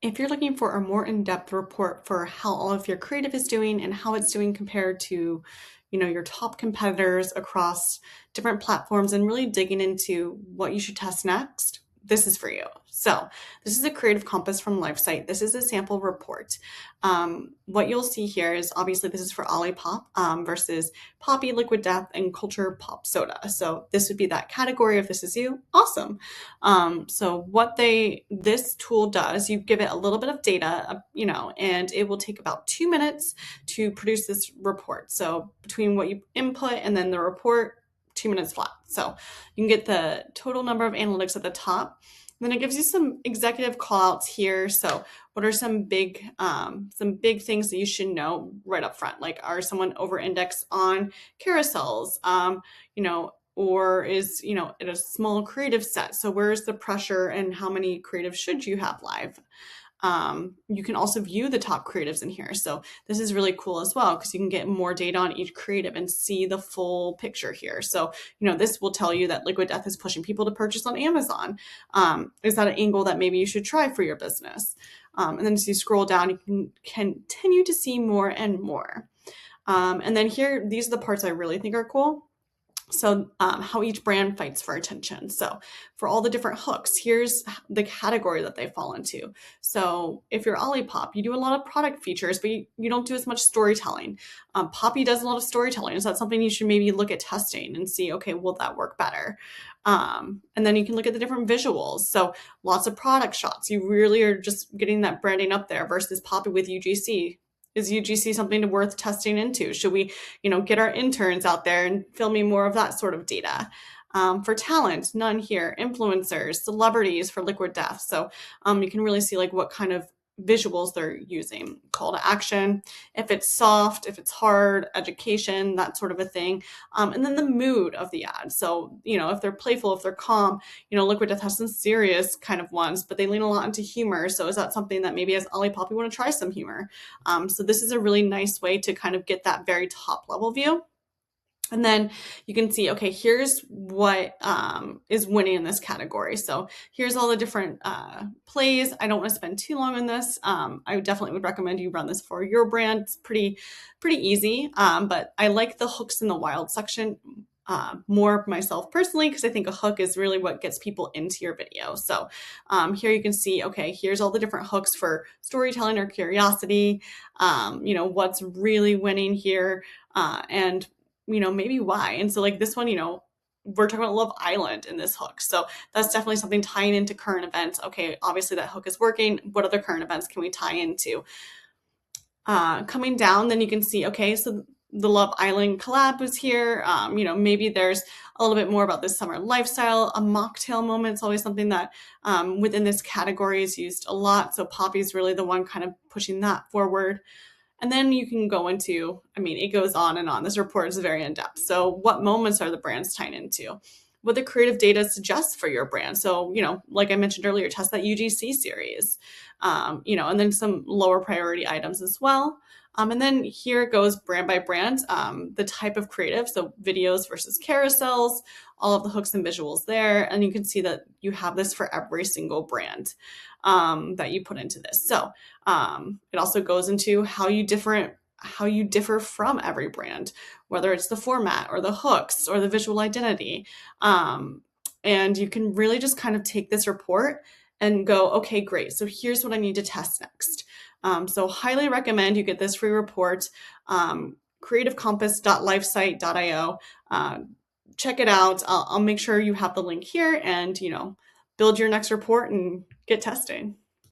If you're looking for a more in-depth report for how all of your creative is doing and how it's doing compared to, your top competitors across different platforms and really digging into what you should test next, this is for you. So this is a Creative Compass from Lifesight. This is a sample report. What you'll see here is obviously this is for Olipop versus Poppi, Liquid Death, and Culture Pop Soda. So this would be that category if this is you. Awesome. So what this tool does, you give it a little bit of data, and it will take about 2 minutes to produce this report. So between what you input and then the report, 2 minutes flat. So you can get the total number of analytics at the top. And then it gives you some executive call outs here. So what are some big things that you should know right up front? Like, are someone over indexed on carousels? Or is, it a small creative set? So where's the pressure and how many creatives should you have live? You can also view the top creatives in here. So this is really cool as well because you can get more data on each creative and see the full picture here. So, this will tell you that Liquid Death is pushing people to purchase on Amazon. Is that an angle that maybe you should try for your business? And then as you scroll down, you can continue to see more and more. And then here, these are the parts I really think are cool. So how each brand fights for attention. So for all the different hooks, here's the category that they fall into. So if you're Olipop, you do a lot of product features, but you don't do as much storytelling. Poppi does a lot of storytelling. Is that something you should maybe look at testing and see, okay, will that work better? And then you can look at the different visuals. So lots of product shots. You really are just getting that branding up there versus Poppi with UGC. Is UGC something worth testing into? Should we, get our interns out there and filming more of that sort of data? For talent, none here. Influencers, celebrities for Liquid Death. So you can really see like what kind of visuals they're using. Call to action, if it's soft, if it's hard, education, that sort of a thing. And then the mood of the ad. So, if they're playful, if they're calm, Liquid Death has some serious kind of ones, but they lean a lot into humor. So is that something that maybe as Olipop you want to try some humor? So this is a really nice way to kind of get that very top level view. And then you can see, okay, here's what is winning in this category. So here's all the different plays. I don't want to spend too long on this. I definitely would recommend you run this for your brand. It's pretty easy, but I like the hooks in the wild section more myself personally, because I think a hook is really what gets people into your video. So here you can see, okay, here's all the different hooks for storytelling or curiosity, what's really winning here, and maybe why. And so like this one, we're talking about Love Island in this hook. So that's definitely something tying into current events. Okay, obviously that hook is working. What other current events can we tie into? Coming down, then you can see, okay, so the Love Island collab was here. Maybe there's a little bit more about this summer lifestyle. A mocktail moment is always something that within this category is used a lot. So Poppi's really the one kind of pushing that forward. And then you can go into, it goes on and on. This report is very in-depth. So what moments are the brands tying into? What the creative data suggests for your brand. So, like I mentioned earlier, test that UGC series, and then some lower priority items as well. And then here it goes brand by brand, the type of creative. So videos versus carousels, all of the hooks and visuals there. And you can see that you have this for every single brand that you put into this. So it also goes into how you differ from every brand, whether it's the format or the hooks or the visual identity. And you can really just kind of take this report and go, okay, great. So here's what I need to test next. So highly recommend you get this free report, creativecompass.lifesight.io. Check it out. I'll make sure you have the link here and, build your next report and get testing.